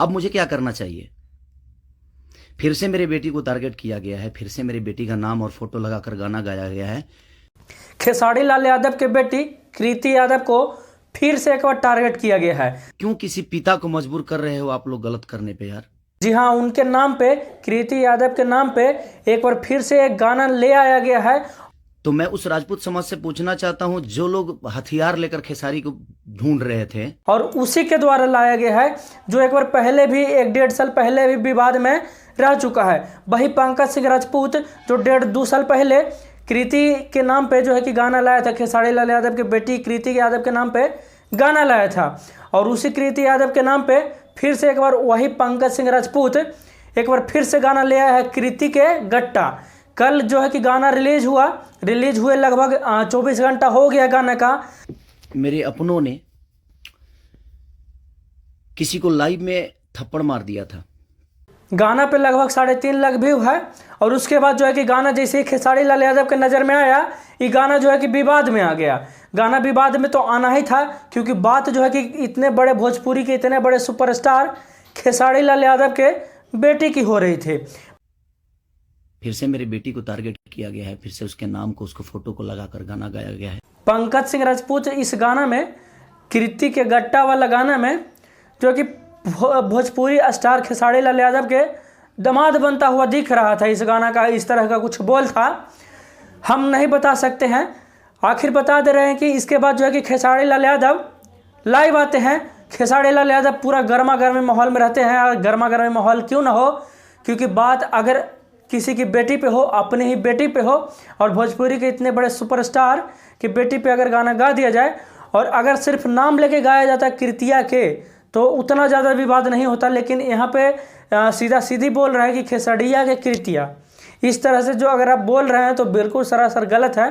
अब मुझे क्या करना चाहिए? फिर से मेरे बेटी को टारगेट किया गया है, फिर से मेरी बेटी का नाम और फोटो लगाकर गाना गाया गया है। खेसारी लाल यादव के बेटी कृति यादव को फिर से एक बार टारगेट किया गया है। क्यों किसी पिता को मजबूर कर रहे हो आप लोग गलत करने पे यार? जी हाँ, उनके नाम पे, कृति यादव के नाम पे एक बार फिर से एक गाना ले आया गया है। तो मैं उस राजपूत समाज से पूछना चाहता हूं, जो लोग हथियार लेकर खेसारी को ढूंढ रहे थे, और उसी के द्वारा लाया गया है, जो एक बार पहले भी 1-1.5 साल पहले भी विवाद में रह चुका है। वही पंकज सिंह राजपूत जो 1.5-2 साल पहले कृति के नाम पे जो है कि गाना लाया था, खेसारी लाल यादव की बेटी कृति यादव के नाम पे गाना लाया था, और उसी कृति यादव के नाम पे फिर से एक बार वही पंकज सिंह राजपूत एक बार फिर से गाना ले आया है, कृति के गट्टा। कल जो है कि गाना रिलीज हुए लगभग 24 घंटा हो गया गाना का। मेरे अपनों ने किसी को लाइव में थप्पड़ मार दिया था। गाना पे लगभग 3.5 लाख व्यू है, और उसके बाद जो है कि गाना जैसे ही खेसारी लाल यादव के नज़र में आया, ये गाना जो है कि विवाद में आ गया। गाना विवाद में तो आना ही था, क्योंकि बात जो है कि इतने बड़े भोजपुरी के इतने बड़े सुपरस्टार खेसारी लाल यादव के बेटी की हो रही थी। फिर से मेरी बेटी को टारगेट किया गया है, फिर से उसके नाम को, उसको फोटो को लगाकर गाना गाया गया है। पंकज सिंह राजपूत इस गाना में, कृति के गट्टा वाला गाना में, जो कि भोजपुरी स्टार खेसारी लाल यादव के दामाद बनता हुआ दिख रहा था, इस गाना का इस तरह का कुछ बोल था। हम नहीं बता सकते हैं, आखिर बता दे रहे हैं कि इसके बाद जो है कि खेसारी लाल यादव लाइव आते हैं। खेसारी लाल यादव पूरा गर्मा गर्मी माहौल में रहते हैं, और गर्मा गर्मी माहौल क्यों ना हो, क्योंकि बात अगर किसी की बेटी पे हो, अपनी ही बेटी पे हो, और भोजपुरी के इतने बड़े सुपरस्टार की बेटी पे अगर गाना गा दिया जाए, और अगर सिर्फ नाम लेके गाया जाता कृतिया के, तो उतना ज़्यादा विवाद नहीं होता। लेकिन यहाँ पे सीधा सीधी बोल रहा है कि खेसड़िया के कृतिया, इस तरह से जो अगर आप बोल रहे हैं तो बिल्कुल सरासर गलत है।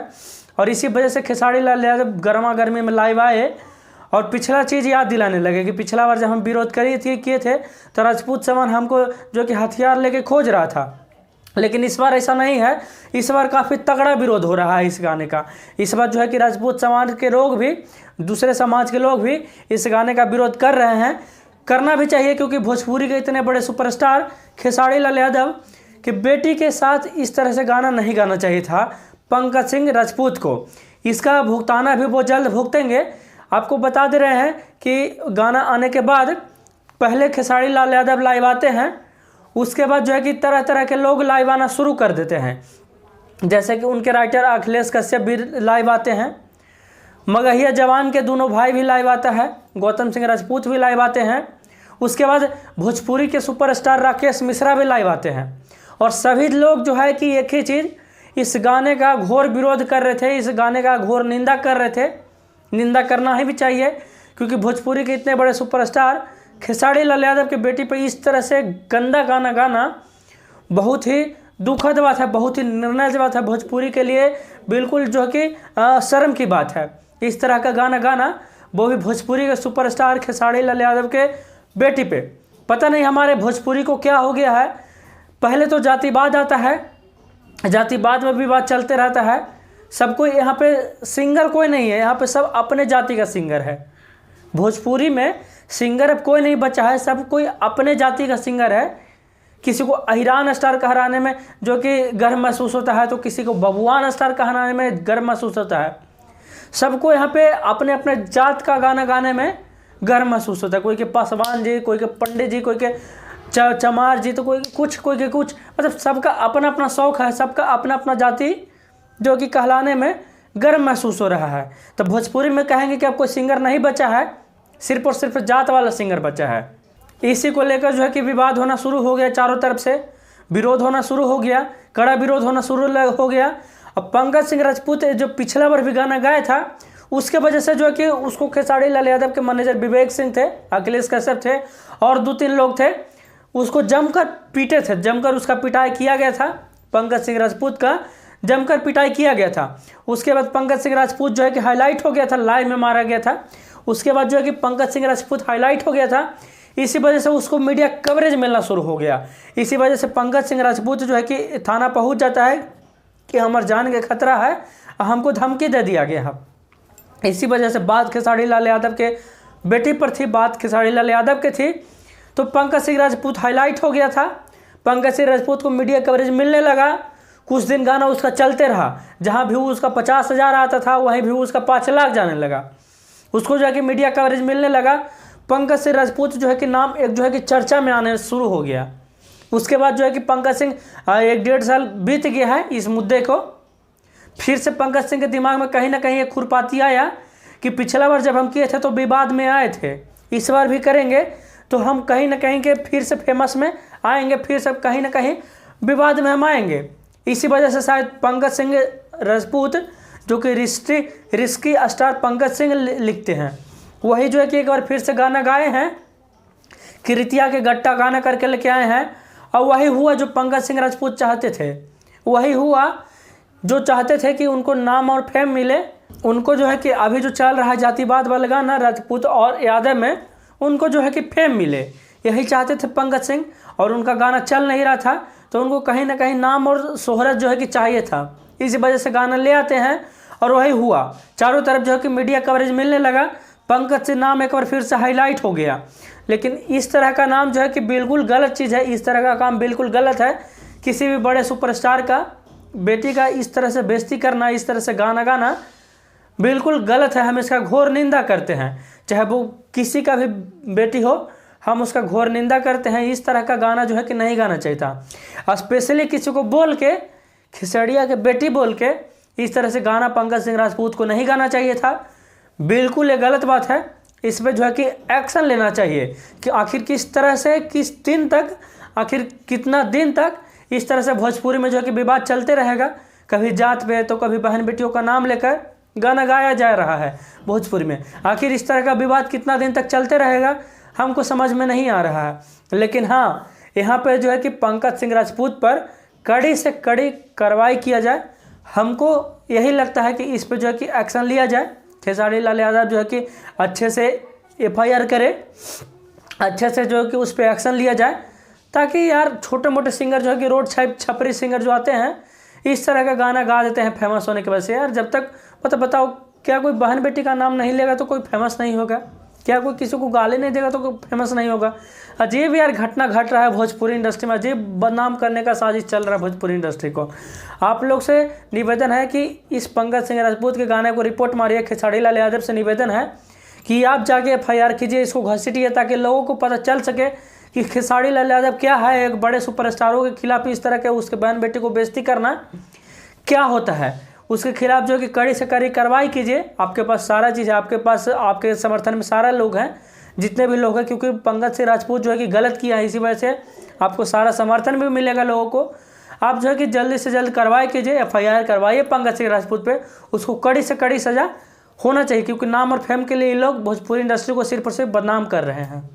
और इसी वजह से खेसारी लाल यादव गर्मा गर्मी में लाइव आए, और पिछला चीज़ याद दिलाने लगे कि पिछला बार जब हम विरोध किए थे तो राजपूत समाज हमको जो कि हथियार लेके खोज रहा था, लेकिन इस बार ऐसा नहीं है। इस बार काफ़ी तगड़ा विरोध हो रहा है इस गाने का। इस बार जो है कि राजपूत समाज के लोग भी, दूसरे समाज के लोग भी इस गाने का विरोध कर रहे हैं। करना भी चाहिए, क्योंकि भोजपुरी के इतने बड़े सुपरस्टार खेसारी लाल यादव की बेटी के साथ इस तरह से गाना नहीं गाना चाहिए था पंकज सिंह राजपूत को। इसका भुगताना भी वो जल्द भुगतेंगे। आपको बता दे रहे हैं कि गाना आने के बाद पहले खेसारी लाल यादव लाइव आते हैं, उसके बाद जो है कि तरह तरह के लोग लाइव आना शुरू कर देते हैं। जैसे कि उनके राइटर अखिलेश कश्यप भी लाइव आते हैं, मगहिया जवान के दोनों भाई भी लाइव आता है, गौतम सिंह राजपूत भी लाइव आते हैं। उसके बाद भोजपुरी के सुपरस्टार राकेश मिश्रा भी लाइव आते हैं, और सभी लोग जो है कि एक ही चीज़, इस गाने का घोर विरोध कर रहे थे, इस गाने का घोर निंदा कर रहे थे। निंदा करना ही भी चाहिए, क्योंकि भोजपुरी के इतने बड़े सुपरस्टार खेसारी लाल यादव की बेटी पर इस तरह से गंदा गाना गाना बहुत ही दुखद बात है, बहुत ही निर्णय बात है भोजपुरी के लिए। बिल्कुल जो कि शर्म की बात है इस तरह का गाना गाना, वो भी भोजपुरी के सुपरस्टार खेसारी लाल यादव के बेटी पे। पता नहीं हमारे भोजपुरी को क्या हो गया है। पहले तो जातिवाद आता है, जातिवाद में भी बात चलते रहता है। सबको यहाँ पे सिंगर कोई नहीं है, यहाँ पे सब अपने जाति का सिंगर है। भोजपुरी में सिंगर अब कोई नहीं बचा है, सब कोई अपने जाति का सिंगर है। किसी को अहिरान स्टार कहलाने में जो कि गर्व महसूस होता है, तो किसी को बबुआन स्टार कहलाने में गर्व महसूस होता है। सबको यहाँ पे अपने अपने जात का गाना गाने में गर्व महसूस होता है। कोई के पासवान जी, कोई के पंडित जी, कोई के चमार जी, तो कोई के कुछ, मतलब सबका अपना अपना शौक़ है, सबका अपना अपना जाति जो कि कहलाने में गर्व महसूस हो रहा है। तो भोजपुरी में कहेंगे कि अब कोई सिंगर नहीं बचा है, सिर्फ और सिर्फ जात वाला सिंगर बचा है। इसी को लेकर जो है कि विवाद होना शुरू हो गया, चारों तरफ से विरोध होना शुरू हो गया, कड़ा विरोध होना शुरू हो गया। अब पंकज सिंह राजपूत जो पिछला बार भी गाना गाया था, उसके वजह से जो है कि उसको खेसारी लाल यादव के मैनेजर विवेक सिंह थे, अखिलेश कश्यप थे, और 2-3 लोग थे, उसको जमकर पीटे थे, जमकर उसका पिटाई किया गया था। पंकज सिंह राजपूत का जमकर पिटाई किया गया था। उसके बाद पंकज सिंह राजपूत जो है कि हाईलाइट हो गया था, लाइव में मारा गया था। उसके बाद जो है कि पंकज सिंह राजपूत हाईलाइट हो गया था, इसी वजह से उसको मीडिया कवरेज मिलना शुरू हो गया। इसी वजह से पंकज सिंह राजपूत जो है कि थाना पहुंच जाता है कि हमारे जान के खतरा है, हमको धमकी दे दिया गया है। इसी वजह से बात खेसारी लाल यादव के बेटी पर थी, बात खेसारी लाल यादव के थी, तो पंकज सिंह राजपूत हाईलाइट हो गया था। पंकज सिंह राजपूत को मीडिया कवरेज मिलने लगा। कुछ दिन गाना उसका चलते रहा, जहाँ व्यू उसका 50,000 आता था वहीं व्यू उसका 5 लाख जाने लगा। उसको जो है कि मीडिया कवरेज मिलने लगा। पंकज सिंह राजपूत जो है कि नाम एक जो है कि चर्चा में आने शुरू हो गया। उसके बाद जो है कि पंकज सिंह 1-1.5 साल बीत गया है इस मुद्दे को। फिर से पंकज सिंह के दिमाग में कहीं ना कहीं एक खुरपाती आया कि पिछला बार जब हम किए थे तो विवाद में आए थे, इस बार भी करेंगे तो हम कहीं ना कहीं के फिर से फेमस में आएंगे, फिर से कहीं ना कहीं विवाद में हम आएंगे। इसी वजह से शायद पंकज सिंह राजपूत जो कि रिस्की स्टार पंकज सिंह लिखते हैं, वही जो है कि एक बार फिर से गाना गाए हैं, कृतिया के गट्टा गाना करके लेके आए हैं। और वही हुआ जो पंकज सिंह राजपूत चाहते थे, वही हुआ जो चाहते थे कि उनको नाम और फेम मिले। उनको जो है कि अभी जो चल रहा है जातिवाद वाला गाना राजपूत और यादव में, उनको जो है कि फेम मिले, यही चाहते थे पंकज सिंह। और उनका गाना चल नहीं रहा था तो उनको कहीं ना कहीं नाम और शोहरत जो है कि चाहिए था, इसी वजह से गाना ले आते हैं। और वही हुआ, चारों तरफ जो है कि मीडिया कवरेज मिलने लगा। पंकज सिंह नाम एक बार फिर से हाईलाइट हो गया। लेकिन इस तरह का नाम जो है कि बिल्कुल गलत चीज़ है, इस तरह का काम बिल्कुल गलत है। किसी भी बड़े सुपरस्टार का बेटी का इस तरह से बेइज्जती करना, इस तरह से गाना गाना बिल्कुल गलत है। हम इसका घोर निंदा करते हैं, चाहे वो किसी का भी बेटी हो, हम उसका घोर निंदा करते हैं। इस तरह का गाना जो है कि नहीं गाना चाहिए था। स्पेशली किसी को बोल के, खिसड़िया के बेटी बोल के इस तरह से गाना पंकज सिंह राजपूत को नहीं गाना चाहिए था। बिल्कुल ये गलत बात है। इस पर जो है कि एक्शन लेना चाहिए कि आखिर किस तरह से, किस दिन तक, आखिर कितना दिन तक इस तरह से भोजपुरी में जो है कि विवाद चलते रहेगा। कभी जात पे तो कभी बहन बेटियों का नाम लेकर गाना गाया जा रहा है भोजपुरी में। आखिर इस तरह का विवाद कितना दिन तक चलते रहेगा, हमको समझ में नहीं आ रहा है। लेकिन हाँ, यहाँ पर जो है कि पंकज सिंह राजपूत पर कड़ी से कड़ी कार्रवाई किया जाए। हमको यही लगता है कि इस पर जो है कि एक्शन लिया जाए। खेसारी लाल यादव जो है कि अच्छे से FIR करे, अच्छे से जो है कि उस पर एक्शन लिया जाए, ताकि यार छोटे मोटे सिंगर जो है कि रोड छपरी सिंगर जो आते हैं इस तरह का गाना गा देते हैं फेमस होने की वजह से। यार जब तक बताओ, क्या कोई बहन बेटी का नाम नहीं लेगा तो कोई फेमस नहीं होगा? क्या कोई किसी को गाली नहीं देगा तो कोई फेमस नहीं होगा? अजीब यार घटना घट रहा है भोजपुरी इंडस्ट्री में, अजीब बदनाम करने का साजिश चल रहा है भोजपुरी इंडस्ट्री को। आप लोग से निवेदन है कि इस पंकज सिंह राजपूत के गाने को रिपोर्ट मारिए। खेसारी लाल यादव से निवेदन है कि आप जाके FIR कीजिए, इसको घसीटिए, ताकि लोगों को पता चल सके कि खेसारी लाल यादव क्या है। एक बड़े सुपरस्टारों के खिलाफ इस तरह के उसके बहन बेटी को बेइज्जती करना क्या होता है, उसके खिलाफ जो कि कड़ी से कड़ी कार्रवाई कीजिए। आपके पास सारा चीज़ है, आपके पास आपके समर्थन में सारा लोग हैं, जितने भी लोग हैं, क्योंकि पंकज सिंह राजपूत जो है कि गलत किया है, इसी वजह से आपको सारा समर्थन भी मिलेगा लोगों को। आप जो है कि जल्दी से जल्द कार्रवाई कीजिए, FIR करवाइए पंकज सिंह राजपूत पे। उसको कड़ी से कड़ी सज़ा होना चाहिए, क्योंकि नाम और फेम के लिए ये लोग भोजपुरी इंडस्ट्री को सिर्फ और सिर्फ बदनाम कर रहे हैं।